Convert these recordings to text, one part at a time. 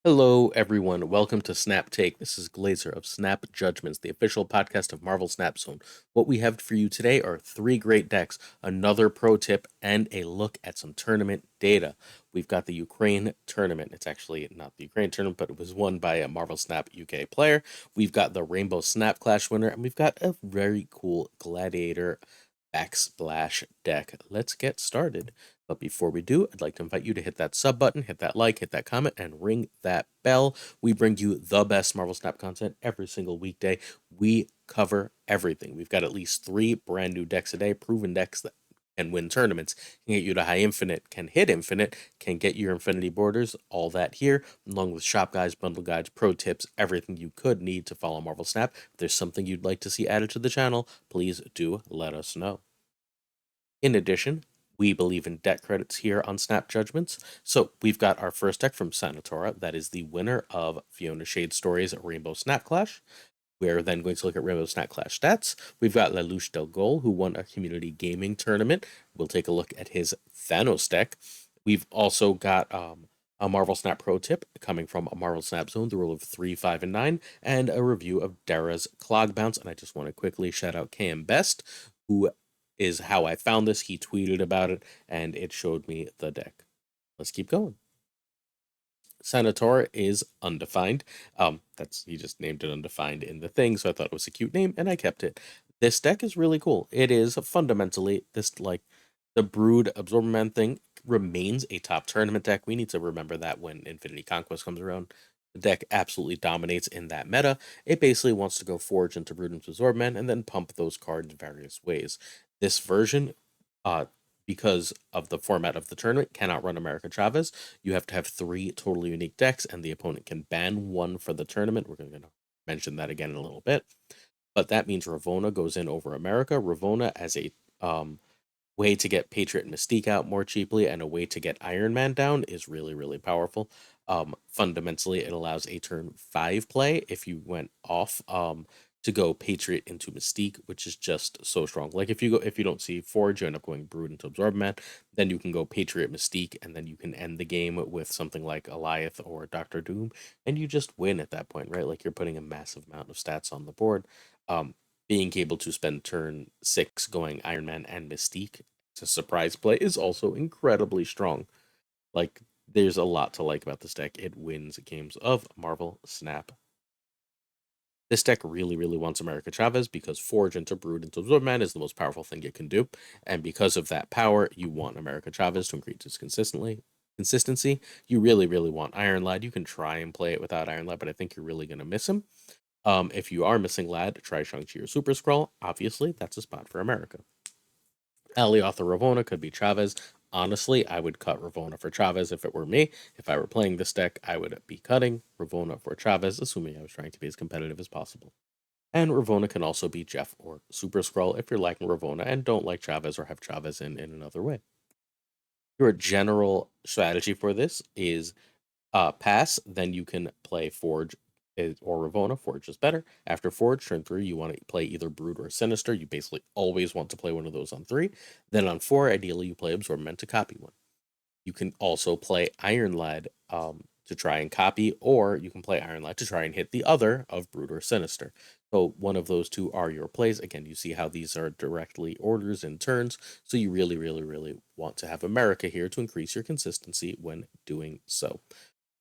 Hello, everyone. Welcome to Snap Take. This is Glazer of Snap Judgments, the official podcast of Marvel Snap Zone. What we have for you today are three great decks, another pro tip, and a look at some tournament data. We've got the Ukraine tournament. It's actually not the Ukraine tournament, but it was won by a Marvel Snap UK player. We've got the Rainbow Snap Clash winner, and we've got a very cool Gladiator backsplash deck. Let's get started. But before we do, I'd like to invite you to hit that sub button, hit that like, hit that comment, and ring that bell. We bring you the best Marvel Snap content every single weekday. We cover everything. We've got at least 3 brand new decks a day, proven decks that can win tournaments, can get you to high infinite, can hit infinite, can get your infinity borders, all that here, along with shop guides, bundle guides, pro tips, everything you could need to follow Marvel Snap. If there's something you'd like to see added to the channel, please do let us know. In addition, we believe in deck credits here on Snap Judgments. So we've got our first deck from Sanatora that is the winner of Fiona Shade Story's Rainbow Snap Clash. We're then going to look at Rainbow Snap Clash stats. We've got Lelouch Del Gol, who won a community gaming tournament. We'll take a look at his Thanos deck. We've also got a Marvel Snap pro tip coming from a Marvel Snap Zone, the rule of 3, 5, and 9, and a review of Dera's Clog Bounce. And I just want to quickly shout out KM Best, who is how I found this. He tweeted about it, and it showed me the deck. Let's keep going. Sanator is undefined. He just named it undefined in the thing, so I thought it was a cute name, and I kept it. This deck is really cool. It is fundamentally this, like, the Brood Absorbman thing remains a top tournament deck. We need to remember that when Infinity Conquest comes around. The deck absolutely dominates in that meta. It basically wants to go Forge into Brood into Absorbman and then pump those cards various ways. This version, because of the format of the tournament, cannot run America Chavez. You have to have 3 totally unique decks, and the opponent can ban 1 for the tournament. We're going to mention that again in a little bit. But that means Ravonna goes in over America. Ravonna as a way to get Patriot and Mystique out more cheaply and a way to get Iron Man down is really, really powerful. Fundamentally, it allows a turn 5 play if you went off to go Patriot into Mystique, which is just so strong. Like if you don't see Forge, you end up going Brood into Absorbman, then you can go Patriot Mystique, and then you can end the game with something like Eliath or Doctor Doom, and you just win at that point, right? Like you're putting a massive amount of stats on the board. Being able to spend turn 6 going Iron Man and Mystique to surprise play is also incredibly strong. Like, there's a lot to like about this deck. It wins games of Marvel Snap. This deck really, really wants America Chavez because Forge into Brood into Absorbman is the most powerful thing it can do. And because of that power, you want America Chavez to increase its consistency. You really, really want Iron Lad. You can try and play it without Iron Lad, but I think you're really going to miss him. If you are missing Lad, try Shang-Chi or Super Skrull. Obviously, that's a spot for America. Alioth or Ravonna could be Chavez. Honestly, I would cut Ravonna for Chavez if it were me. If I were playing this deck, I would be cutting Ravonna for Chavez, assuming I was trying to be as competitive as possible. And Ravonna can also be Jeff or Super Skrull if you're liking Ravonna and don't like Chavez or have Chavez in another way. Your general strategy for this is pass, then you can play Forge or Ravonna. Forge is better. After Forge, turn 3, you want to play either Brood or Sinister. You basically always want to play one of those on 3. Then on 4, ideally, you play Absorbment to copy one. You can also play Iron Lad to try and copy, or you can play Iron Lad to try and hit the other of Brood or Sinister. So one of those 2 are your plays. Again, you see how these are directly orders and turns, so you really, really, really want to have America here to increase your consistency when doing so.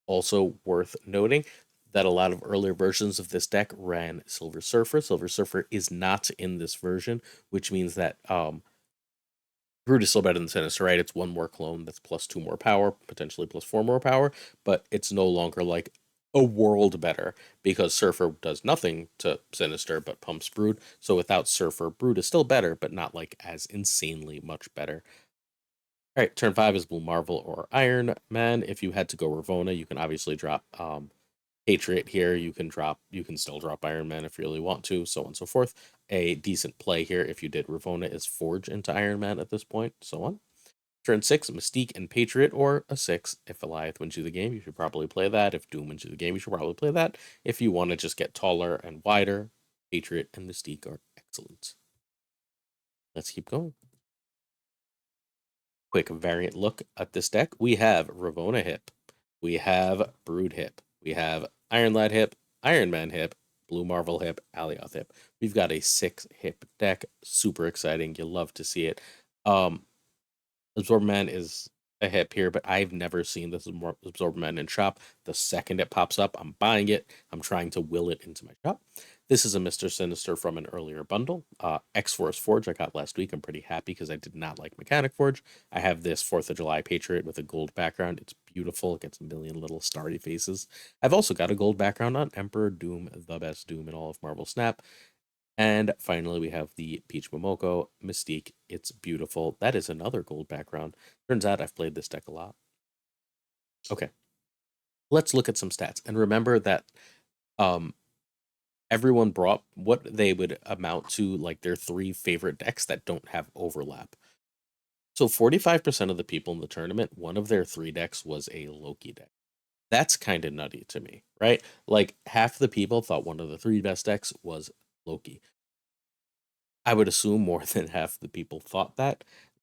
Also worth noting that a lot of earlier versions of this deck ran Silver Surfer. Silver Surfer is not in this version, which means that Brood is still better than Sinister, right? It's 1 more clone that's plus 2 more power, potentially plus 4 more power, but it's no longer like a world better because Surfer does nothing to Sinister but pumps Brood. So without Surfer, Brood is still better, but not like as insanely much better. All right, turn 5 is Blue Marvel or Iron Man. If you had to go Ravonna, you can obviously drop Patriot here. You can still drop Iron Man if you really want to, so on and so forth. A decent play here if you did Ravonna is Forge into Iron Man at this point, so on. Turn 6, Mystique and Patriot, or a 6. If Eliath wins you the game, you should probably play that. If Doom wins you the game, you should probably play that. If you want to just get taller and wider, Patriot and Mystique are excellent. Let's keep going. Quick variant look at this deck. We have Ravonna Hip. We have Brood Hip. We have Iron Lad hip, Iron Man hip, Blue Marvel hip, Alioth hip. We've got a 6 hip deck. Super exciting. You'll love to see it. Um, Absorbman is a hip here, but I've never seen this Absorbman in shop. The second it pops up, I'm buying it. I'm trying to will it into my shop. This is a Mr. Sinister from an earlier bundle. X-Force Forge I got last week. I'm pretty happy because I did not like Mechanic Forge. I have this 4th of July Patriot with a gold background. It's beautiful. It gets a million little starry faces. I've also got a gold background on Emperor Doom, the best Doom in all of Marvel Snap. And finally, we have the Peach Momoko Mystique. It's beautiful. That is another gold background. Turns out I've played this deck a lot. Okay, let's look at some stats. And remember that um, everyone brought what they would amount to like their 3 favorite decks that don't have overlap. So 45% of the people in the tournament, one of their 3 decks was a Loki deck. That's kind of nutty to me, right? Like half the people thought one of the 3 best decks was Loki. I would assume more than half the people thought that,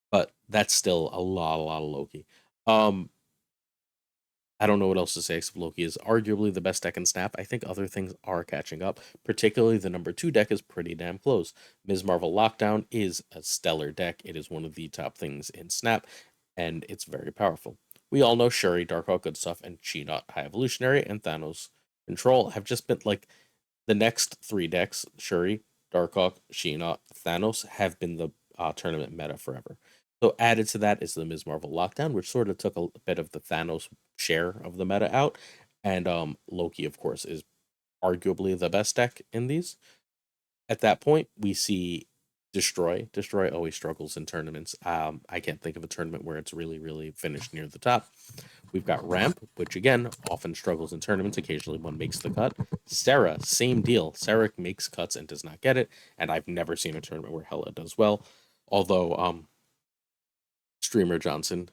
but that's still a lot of Loki. I don't know what else to say except Loki is arguably the best deck in Snap. I think other things are catching up, particularly the number 2 deck is pretty damn close. Ms. Marvel Lockdown is a stellar deck. It is one of the top things in Snap, and it's very powerful. We all know Shuri, Darkhawk Good Stuff, and Chi-Not High Evolutionary, and Thanos Control have just been like the next 3 decks, Shuri, Darkhawk, Sheena, Thanos, have been the tournament meta forever. So added to that is the Ms. Marvel Lockdown, which sort of took a bit of the Thanos share of the meta out. And Loki, of course, is arguably the best deck in these. At that point, we see Destroy. Destroy always struggles in tournaments. I can't think of a tournament where it's really, really finished near the top. We've got Ramp, which again often struggles in tournaments. Occasionally one makes the cut. Sarah, same deal. Sarah makes cuts and does not get it. And I've never seen a tournament where Hella does well. Although Streamer Johnson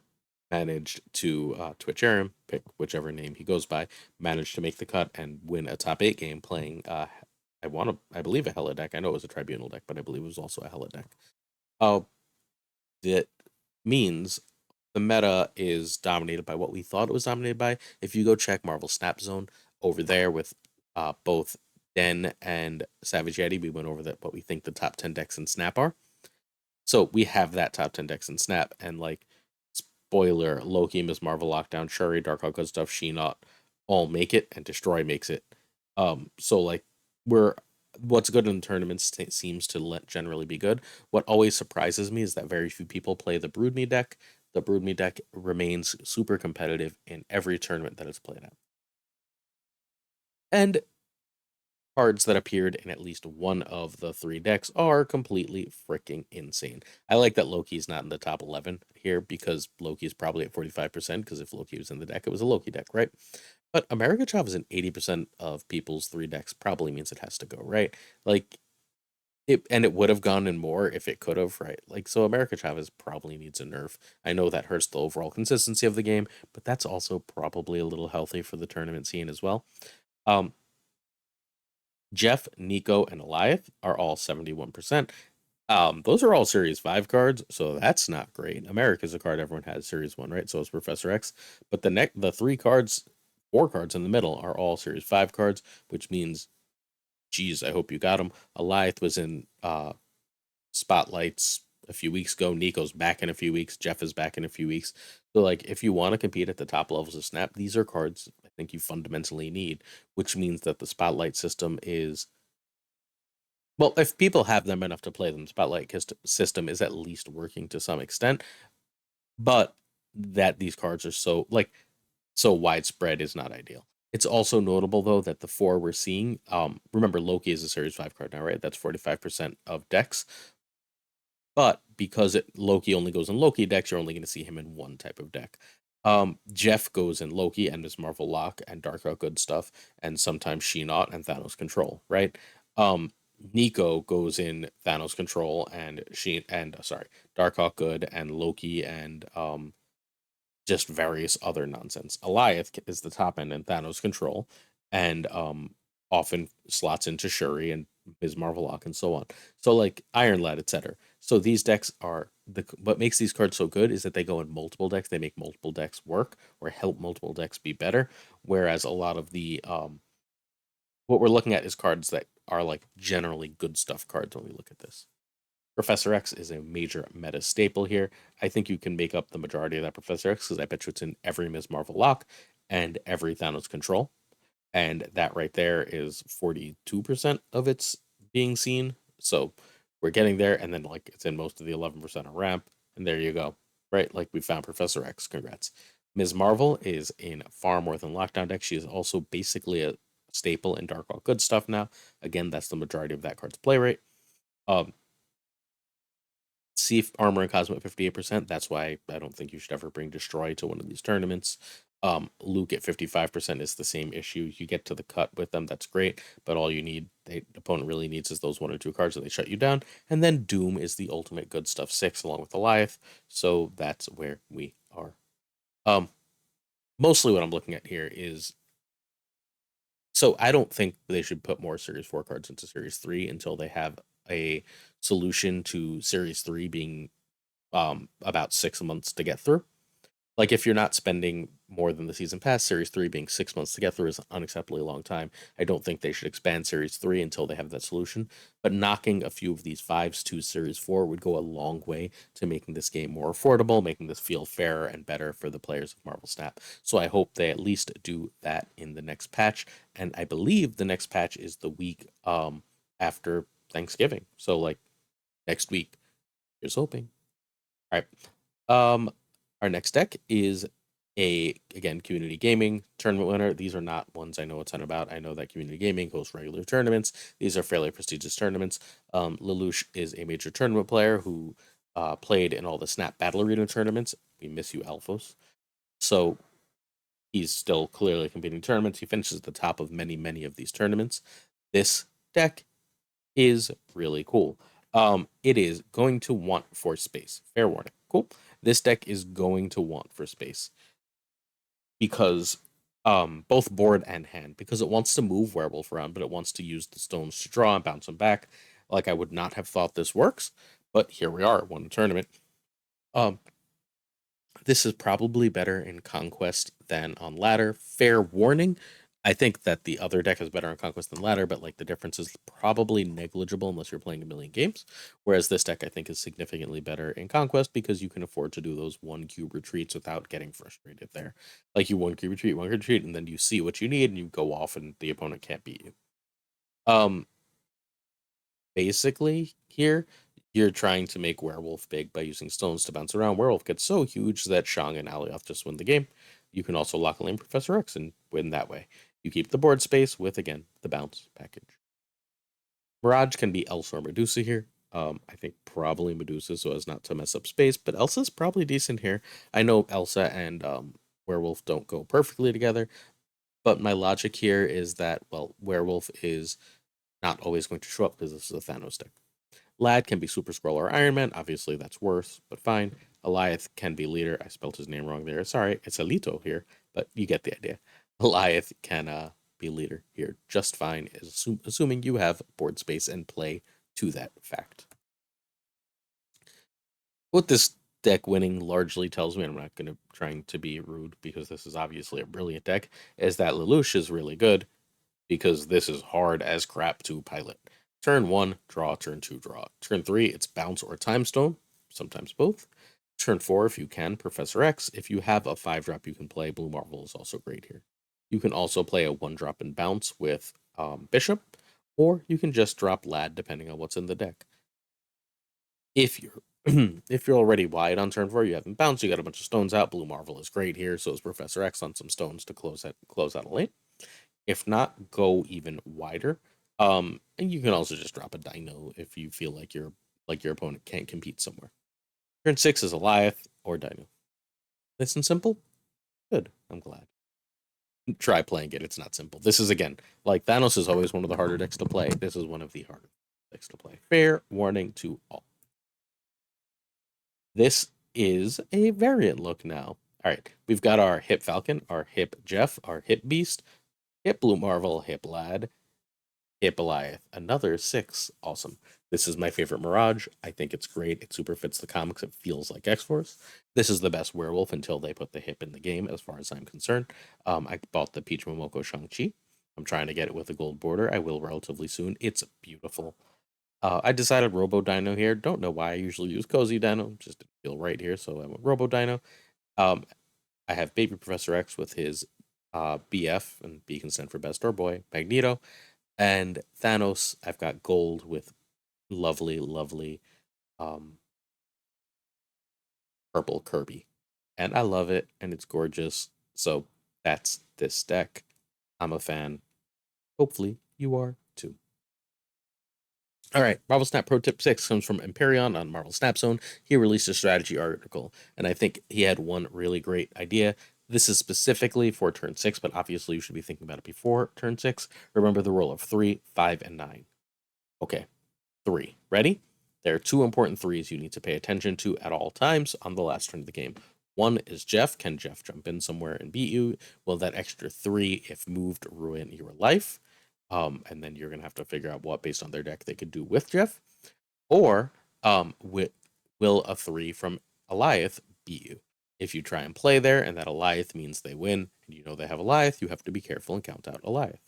managed to Twitch Aram, pick whichever name he goes by, managed to make the cut and win a top 8 game playing I believe a Hella deck. I know it was a Tribunal deck, but I believe it was also a Hella deck. That means the meta is dominated by what we thought it was dominated by. If you go check Marvel Snap Zone over there with both Den and Savage Yeti, we went over that what we think the top 10 decks in Snap are. So we have that top 10 decks in Snap, and like spoiler, Loki, Ms. Marvel, Lockdown, Shuri, Dark Good Stuff, She-Not all make it, and Destroy makes it. So like we're what's good in tournaments seems to generally be good. What always surprises me is that very few people play the Brood Me deck. The Brood Me deck remains super competitive in every tournament that it's played at. And cards that appeared in at least one of the 3 decks are completely freaking insane. I like that Loki's not in the top 11 here because Loki's probably at 45%, because if Loki was in the deck, it was a Loki deck, right? But America Chav is in 80% of people's 3 decks probably means it has to go, right? Like, it would have gone in more if it could have, right? Like, so America Chavez probably needs a nerf. I know that hurts the overall consistency of the game, but that's also probably a little healthy for the tournament scene as well. Jeff, Nico, and Eliath are all 71%. Those are all Series 5 cards, so that's not great. America's a card everyone has Series 1, right? So is Professor X. But the 4 cards in the middle are all Series 5 cards, which means, geez, I hope you got them. Eliath was in Spotlights a few weeks ago. Nico's back in a few weeks. Jeff is back in a few weeks. So, like, if you want to compete at the top levels of Snap, these are cards I think you fundamentally need, which means that the Spotlight system is, well, if people have them enough to play them, Spotlight system is at least working to some extent. But that these cards are so widespread is not ideal. It's also notable though that the 4 we're seeing, remember Loki is a Series 5 card now, right? That's 45% of decks. But because Loki only goes in Loki decks, you're only going to see him in one type of deck. Jeff goes in Loki and Ms. Marvel Lock and Dark Out Good Stuff, and sometimes She-Not and Thanos Control, right? Nico goes in Thanos Control and Dark Hawk Good and Loki and just various other nonsense. Eliath is the top end in Thanos Control, and often slots into Shuri and Ms. Marvel Lock and so on. So like Iron Lad, etc. So these decks are what makes these cards so good is that they go in multiple decks. They make multiple decks work or help multiple decks be better. Whereas a lot of the what we're looking at is cards that are like generally good stuff cards when we look at this. Professor X is a major meta staple here. I think you can make up the majority of that Professor X because I bet you it's in every Ms. Marvel lock and every Thanos control. And that right there is 42% of its being seen. So we're getting there, and then like it's in most of the 11% of ramp, and there you go. Right? Like we found Professor X. Congrats. Ms. Marvel is in far more than lockdown deck. She is also basically a staple in Dark All Good stuff now. Again, that's the majority of that card's play rate. Um, See armor and Cosmo at 58%. That's why I don't think you should ever bring Destroy to one of these tournaments. Luke at 55% is the same issue. You get to the cut with them, that's great, but all you need, the opponent really needs, is those 1 or 2 cards that they shut you down. And then Doom is the ultimate good stuff 6 along with Goliath. So that's where we are. Mostly what I'm looking at here is, so I don't think they should put more Series 4 cards into Series 3 until they have a solution to Series 3 being about 6 months to get through. Like if you're not spending more than the season pass, Series 3 being 6 months to get through is an unacceptably long time. I don't think they should expand Series 3 until they have that solution. But knocking a few of these 5s to Series 4 would go a long way to making this game more affordable, making this feel fairer and better for the players of Marvel Snap. So I hope they at least do that in the next patch. And I believe the next patch is the week after Thanksgiving. So like next week. Here's hoping. All right. Our next deck is again, community gaming tournament winner. These are not ones I know a ton about. I know that community gaming hosts regular tournaments. These are fairly prestigious tournaments. Lelouch is a major tournament player who played in all the Snap Battle Arena tournaments. We miss you, Alphos. So he's still clearly competing tournaments. He finishes at the top of many, many of these tournaments. This deck is really cool. It is going to want for space. Fair warning. Cool. This deck is going to want for space because both board and hand, because it wants to move Werewolf around, but it wants to use the stones to draw and bounce them back. Like I would not have thought this works, but here we are, won a tournament. This is probably better in Conquest than on Ladder. Fair warning. I think that the other deck is better on Conquest than Ladder, but like the difference is probably negligible unless you're playing a million games. Whereas this deck I think is significantly better in Conquest because you can afford to do those 1 cube retreats without getting frustrated there. Like you 1 cube retreat, and then you see what you need and you go off and the opponent can't beat you. Basically here, you're trying to make Werewolf big by using stones to bounce around. Werewolf gets so huge that Shang and Alioth just win the game. You can also lock a lane Professor X and win that way. You keep the board space with, again, the bounce package. Mirage can be Elsa or Medusa here. I think probably Medusa so as not to mess up space, but Elsa's probably decent here. I know Elsa and Werewolf don't go perfectly together, but my logic here is that, well, Werewolf is not always going to show up because this is a Thanos deck. Lad can be Super Scroll or Iron Man. Obviously, that's worse, but fine. Eliath can be leader. I spelled his name wrong there. Sorry, it's Alito here, but you get the idea. Eliath can be leader here just fine, assuming you have board space and play to that fact. What this deck winning largely tells me, and I'm not going to trying to be rude because this is obviously a brilliant deck, is that Lelouch is really good because this is hard as crap to pilot. Turn 1, draw. Turn 2, draw. Turn 3, it's bounce or time stone, sometimes both. Turn 4, if you can, Professor X. If you have a 5-drop you can play, Blue Marvel is also great here. You can also play a 1-drop and bounce with Bishop, or you can just drop Lad depending on what's in the deck. If you're if you're already wide on turn 4, you haven't bounced, you got a bunch of stones out. Blue Marvel is great here, so is Professor X on some stones to close out a lane. If not, go even wider. And you can also just drop a Dino if you feel like your opponent can't compete somewhere. Turn 6 is Eliath or Dino. Nice and simple. Good. I'm glad. Try playing it. It's not simple. This is, again, like Thanos is always one of the harder decks to play. This is one of the harder decks to play. Fair warning to all. This is a variant look now. All right, we've got our Hip Falcon, our Hip Jeff, our Hip Beast, Hip Blue Marvel, Hip Lad, Goliath, another 6. Awesome. This is my favorite Mirage. I think it's great. It super fits the comics. It feels like X-Force. This is the best werewolf until they put the hip in the game, as far as I'm concerned. I bought the Peach Momoko Shang-Chi. I'm trying to get it with a gold border. I will relatively soon. It's beautiful. I decided Robo Dino here. Don't know why I usually use Cozy Dino. Just didn't feel right here, so I went Robo Dino. Um, I have Baby Professor X with his BF, and B can stand for Best or Boy, Magneto. And Thanos, I've got gold with lovely, lovely um, purple Kirby. And I love it, and it's gorgeous. So that's this deck. I'm a fan. Hopefully, you are too. All right, Marvel Snap Pro Tip 6 comes from Empyreon on Marvel Snap Zone. He released a strategy article, and I think he had one really great idea. This is specifically for turn 6, but obviously you should be thinking about it before turn 6. Remember the rule of 3, 5, and 9. Okay, 3. Ready? There are two important threes you need to pay attention to at all times on the last turn of the game. One is Jeff. Can Jeff jump in somewhere and beat you? Will that extra 3, if moved, ruin your life? And then you're going to have to figure out what, based on their deck, they could do with Jeff. Or will a 3 from Eliath beat you? If you try and play there and that Eliath means they win, and you know they have Eliath, you have to be careful and count out Eliath.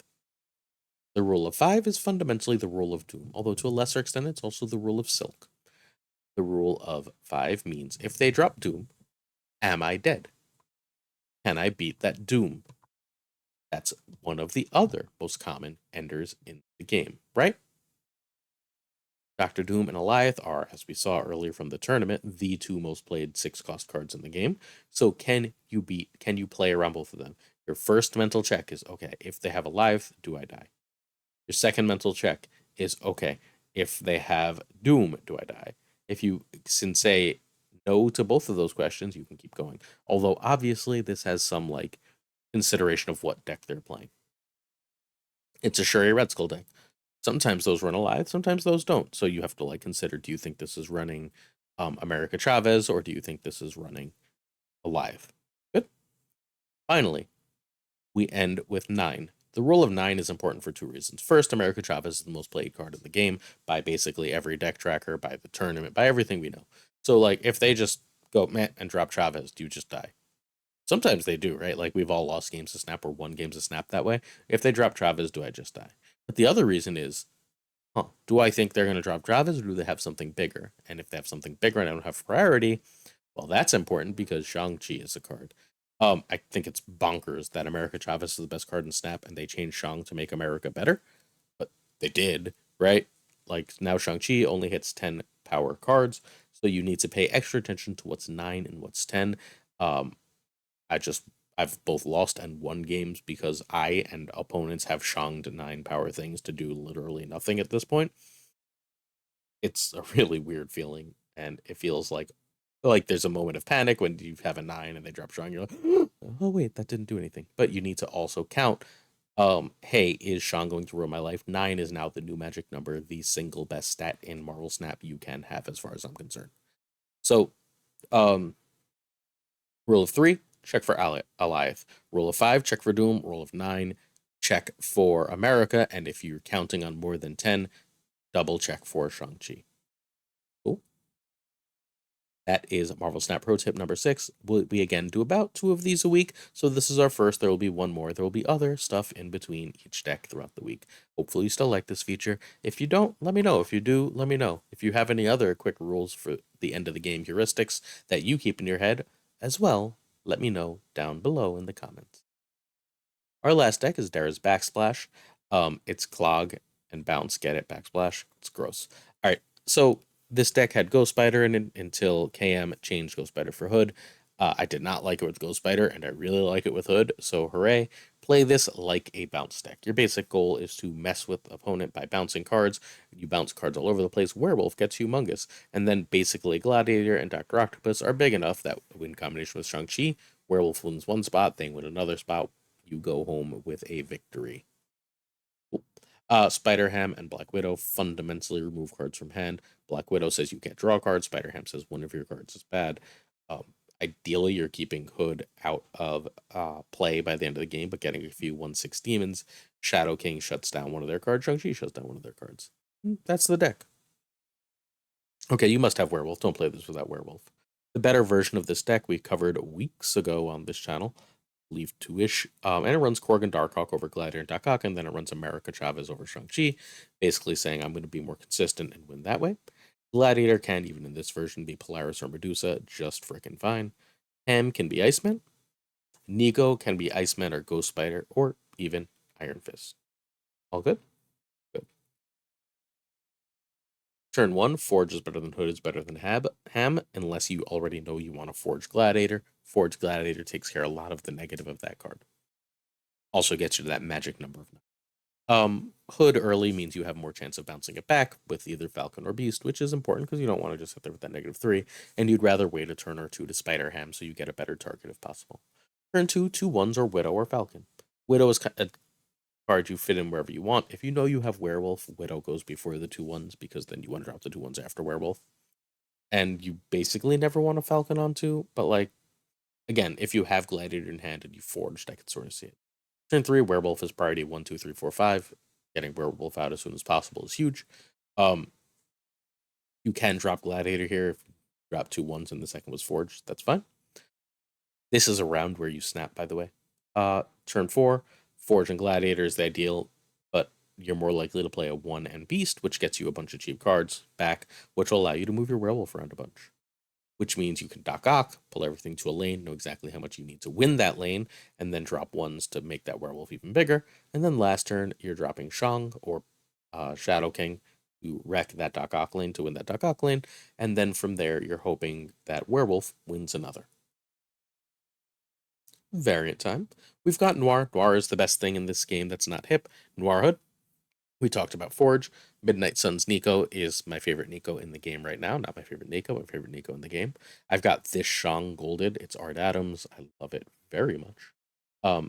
The rule of 5 is fundamentally the rule of Doom, although to a lesser extent it's also the rule of Silk. The rule of 5 means if they drop Doom, am I dead? Can I beat that Doom? That's one of the other most common enders in the game, right? Dr. Doom and Eliath are, as we saw earlier from the tournament, the two most played 6-cost cards in the game. So can you play around both of them? Your first mental check is, okay, if they have Eliath, do I die? Your second mental check is, okay, if they have Doom, do I die? If you can say no to both of those questions, you can keep going. Although obviously this has some like consideration of what deck they're playing. It's a Shuri Red Skull deck. Sometimes those run Alive, sometimes those don't. So you have to like consider, do you think this is running America Chavez, or do you think this is running Alive? Good. Finally, we end with 9. The rule of 9 is important for two reasons. First, America Chavez is the most played card in the game by basically every deck tracker, by the tournament, by everything we know. So, like, if they just go meh and drop Chavez, do you just die? Sometimes they do, right? Like, we've all lost games to Snap or won games to Snap that way. If they drop Chavez, do I just die? But the other reason is, do I think they're going to drop Chavez, or do they have something bigger? And if they have something bigger and I don't have priority, well, that's important because Shang-Chi is a card. I think it's bonkers that America Chavez is the best card in Snap, and they changed Shang to make America better. But they did, right? Like, now Shang-Chi only hits 10 power cards, so you need to pay extra attention to what's 9 and what's 10. Um, I've both lost and won games because I and opponents have Shanged 9 power things to do literally nothing at this point. It's a really weird feeling, and it feels like there's a moment of panic when you have a 9 and they drop Shang. You're like, oh wait, that didn't do anything. But you need to also count. Hey, is Shang going to ruin my life? 9 is now the new magic number, the single best stat in Marvel Snap you can have, as far as I'm concerned. So, um, rule of 3, check for Eliath. Rule of 5, check for Doom. Rule of 9, check for America. And if you're counting on more than 10, double check for Shang-Chi. Cool. That is Marvel Snap Pro Tip number 6. We again do about 2 of these a week, so this is our first. There will be one more. There will be other stuff in between each deck throughout the week. Hopefully you still like this feature. If you don't, let me know. If you do, let me know. If you have any other quick rules for the end of the game heuristics that you keep in your head as well, let me know down below in the comments. Our last deck is Dera's Backsplash. It's Clog and Bounce. Get it? Backsplash. It's gross. All right. So this deck had Ghost Spider in it until KM changed Ghost Spider for Hood. I did not like it with Ghost Spider, and I really like it with Hood. So hooray! Play this like a bounce deck. Your basic goal is to mess with opponent by bouncing cards. You bounce cards all over the place. Werewolf gets humongous, and then basically Gladiator and Doctor Octopus are big enough that in combination with Shang-Chi, Werewolf wins one spot, they win another spot. You go home with a victory. Spider Ham and Black Widow fundamentally remove cards from hand. Black Widow says you can't draw cards. Spider Ham says one of your cards is bad. Um, Ideally, you're keeping Hood out of play by the end of the game, but getting a few 1/6 demons. Shadow King shuts down one of their cards. Shang-Chi shuts down one of their cards. That's the deck. Okay, you must have Werewolf. Don't play this without Werewolf. The better version of this deck we covered weeks ago on this channel, I believe two-ish, and it runs Korg and Darkhawk over Gladiator and Dakak, and then it runs America Chavez over Shang-Chi, basically saying I'm going to be more consistent and win that way. Gladiator can, even in this version, be Polaris or Medusa, just freaking fine. Ham can be Iceman. Nico can be Iceman or Ghost Spider, or even Iron Fist. All good? Good. Turn 1, Forge is better than Hood is better than Ham, unless you already know you want to Forge Gladiator. Forge Gladiator takes care of a lot of the negative of that card. Also gets you to that magic number of 9. Hood early means you have more chance of bouncing it back with either Falcon or Beast, which is important because you don't want to just sit there with that -3, and you'd rather wait a turn or two to Spider Ham so you get a better target if possible. Turn 2, 2/1s or Widow or Falcon. Widow is a card you fit in wherever you want. If you know you have Werewolf, Widow goes before the 2/1s because then you want to drop the 2/1s after Werewolf. And you basically never want a Falcon on 2, but like, again, if you have Gladiator in hand and you Forged, I can sort of see it. Turn 3, Werewolf is priority 1, 2, 3, 4, 5. Getting Werewolf out as soon as possible is huge. You can drop Gladiator here if you drop 2/1s and the second was Forged. That's fine. This is a round where you snap, by the way. Turn 4, Forge and Gladiator is the ideal, but you're more likely to play a 1 and Beast, which gets you a bunch of cheap cards back, which will allow you to move your Werewolf around a bunch. Which means you can Doc, pull everything to a lane, know exactly how much you need to win that lane, and then drop 1s to make that Werewolf even bigger. And then last turn, you're dropping Shang or Shadow King to wreck that Doc lane to win that Doc lane, and then from there, you're hoping that Werewolf wins another. Variant time. We've got Noir. Noir is the best thing in this game that's not hip. Noir Hood. We talked about Forge. Midnight Sun's Nico is my favorite Nico in the game right now. Not my favorite Nico in the game. I've got this Shang Golded. It's Art Adams. I love it very much.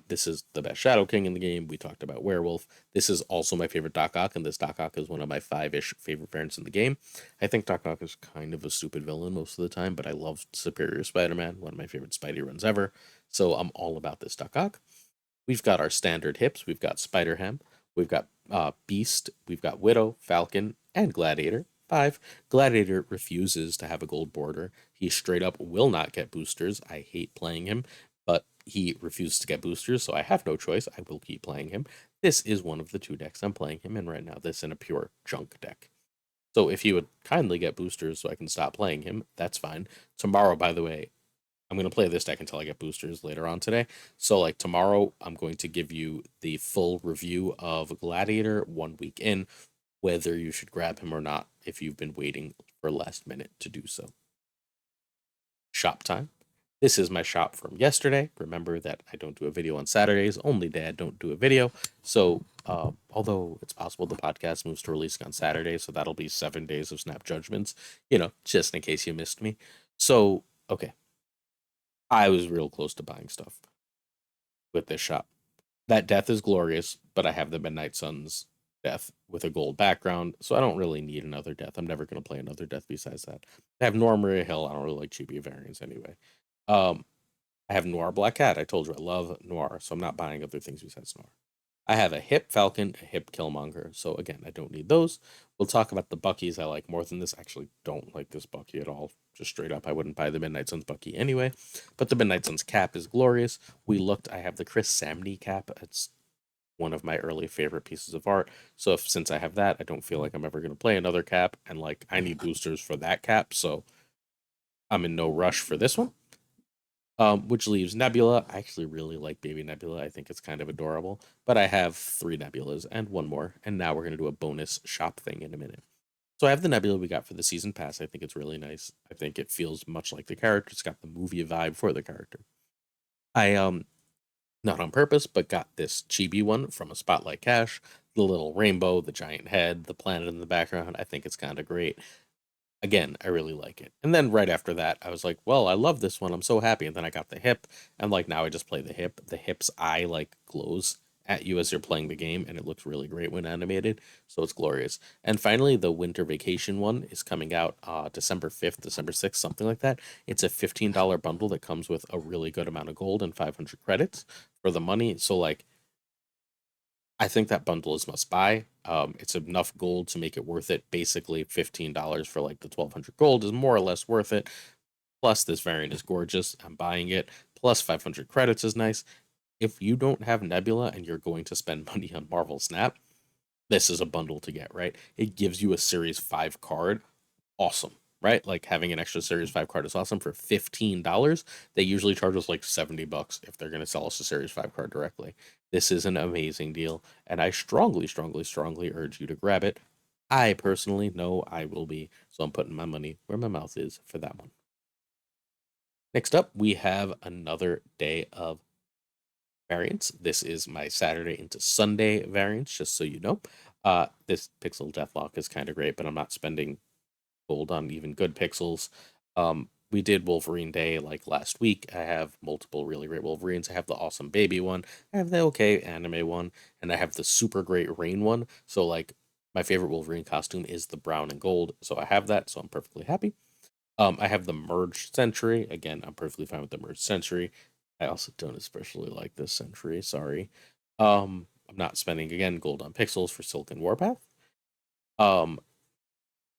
This is the best Shadow King in the game. We talked about Werewolf. This is also my favorite Doc Ock, and this Doc Ock is one of my 5-ish favorite variants in the game. I think Doc Ock is kind of a stupid villain most of the time, but I love Superior Spider-Man, one of my favorite Spidey runs ever. So I'm all about this Doc Ock. We've got our standard hips. We've got Spider Ham. We've got Beast. We've got Widow, Falcon, and Gladiator. 5. Gladiator refuses to have a gold border. He straight up will not get boosters. I hate playing him, but he refuses to get boosters, so I have no choice. I will keep playing him. This is one of the 2 decks I'm playing him in right now. This in a pure junk deck. So if he would kindly get boosters so I can stop playing him, that's fine. Tomorrow, by the way, I'm going to play this deck until I get boosters later on today. So, like, tomorrow, I'm going to give you the full review of Gladiator 1 week in, whether you should grab him or not if you've been waiting for last minute to do so. Shop time. This is my shop from yesterday. Remember that I don't do a video on Saturdays. Only Dad don't do a video. So, although it's possible the podcast moves to releasing on Saturday, so that'll be 7 days of Snap Judgments, just in case you missed me. So, okay. I was real close to buying stuff with this shop. That death is glorious, but I have the Midnight Sun's death with a gold background, so I don't really need another death. I'm never going to play another death besides that. I have Noir Maria Hill. I don't really like chibi variants anyway. I have Noir Black Cat. I told you I love Noir, so I'm not buying other things besides Noir. I have a hip Falcon, a hip Killmonger, so again, I don't need those. We'll talk about the Buckies I like more than this. I actually don't like this Bucky at all. Just straight up, I wouldn't buy the Midnight Suns Bucky anyway. But the Midnight Suns cap is glorious. I have the Chris Samney cap. It's one of my early favorite pieces of art. So since I have that, I don't feel like I'm ever going to play another cap. And like, I need boosters for that cap, so I'm in no rush for this one. Which leaves Nebula. I actually really like Baby Nebula. I think it's kind of adorable. But I have 3 Nebulas and 1 more. And now we're going to do a bonus shop thing in a minute. So I have the Nebula we got for the season pass. I think it's really nice. I think it feels much like the character. It's got the movie vibe for the character. I not on purpose, but got this chibi one from a Spotlight Cache. The little rainbow, the giant head, the planet in the background. I think it's kind of great. Again, I really like it. And then right after that, I was like, well, I love this one. I'm so happy. And then I got the hip. And like now I just play the hip. The hip's eye like glows at you as you're playing the game, and it looks really great when animated. So it's glorious. And finally, the Winter Vacation one is coming out December 5th, December 6th, something like that. It's a $15 bundle that comes with a really good amount of gold and 500 credits for the money. So like I think that bundle is must buy. It's enough gold to make it worth it. Basically, $15 for like the 1200 gold is more or less worth it. Plus, this variant is gorgeous. I'm buying it. Plus, 500 credits is nice. If you don't have Nebula and you're going to spend money on Marvel Snap, this is a bundle to get, right? It gives you a Series 5 card. Awesome, right? Like having an extra Series 5 card is awesome for $15. They usually charge us like $70 if they're going to sell us a Series 5 card directly. This is an amazing deal, and I strongly, strongly, strongly urge you to grab it. I personally know I will be, so I'm putting my money where my mouth is for that one. Next up, we have another day of variants. This is my Saturday into Sunday variants, just so you know. This Pixel Deathlock is kind of great, but I'm not spending gold on even good pixels. We did Wolverine Day like last week. I have multiple really great Wolverines. I have the awesome baby one, I have the okay anime one, and I have the super great rain one. So like my favorite Wolverine costume is the brown and gold. So I have that, so I'm perfectly happy. I have the merged Sentry. Again, I'm perfectly fine with the merged Sentry. I also don't especially like this Sentry, sorry. I'm not spending again gold on pixels for Silken Warpath. Um,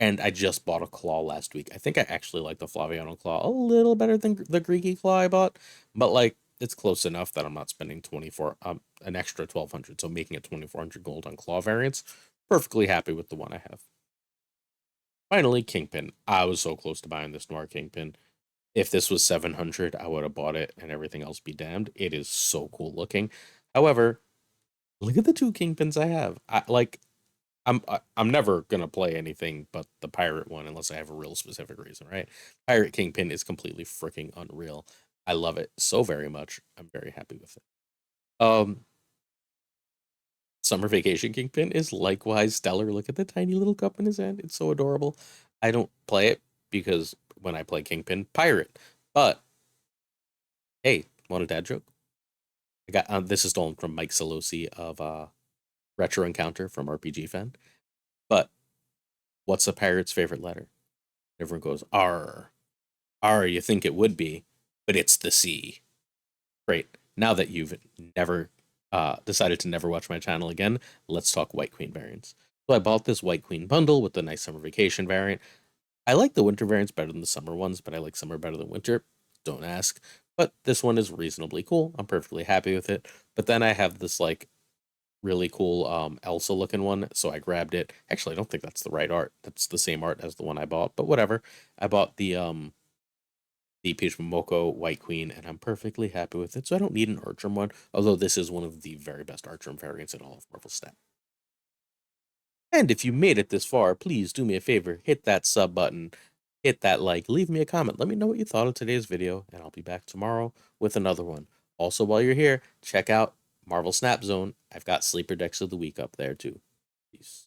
and I just bought a claw last week. I think I actually like the Flaviano claw a little better than the Greeky claw I bought, but like it's close enough that I'm not spending 24 an extra 1200, so making it 2400 gold on claw variants. Perfectly happy with the one I have. Finally, Kingpin. I was so close to buying this Noir Kingpin. If this was 700, I would have bought it and everything else be damned. It is so cool looking. However, look at the two Kingpins I have. I'm never gonna play anything but the pirate one unless I have a real specific reason, right? Pirate Kingpin is completely freaking unreal. I love it so very much. I'm very happy with it. Um, Summer Vacation Kingpin is likewise stellar. Look at the tiny little cup in his hand. It's so adorable. I don't play it because when I play Kingpin, pirate. But hey, want a dad joke? I got this is stolen from Mike Solosi of Retro Encounter from RPG Fan. But what's a pirate's favorite letter? Everyone goes R. R. You think it would be, but it's the C. Great. Now that you've never decided to never watch my channel again, let's talk White Queen variants. So I bought this White Queen bundle with the nice summer vacation variant. I like the winter variants better than the summer ones, but I like summer better than winter. Don't ask. But this one is reasonably cool. I'm perfectly happy with it. But then I have this like really cool Elsa looking one, so I grabbed it. Actually, I don't think that's the right art. That's the same art as the one I bought, but whatever. I bought the Peach Momoko White Queen, and I'm perfectly happy with it. So I don't need an Archrum one, although this is one of the very best Archrum variants in all of Marvel Snap. And if you made it this far, please do me a favor, hit that sub button, hit that like, leave me a comment. Let me know what you thought of today's video, and I'll be back tomorrow with another one. Also, while you're here, check out Marvel Snap Zone. I've got Sleeper Decks of the Week up there too. Peace.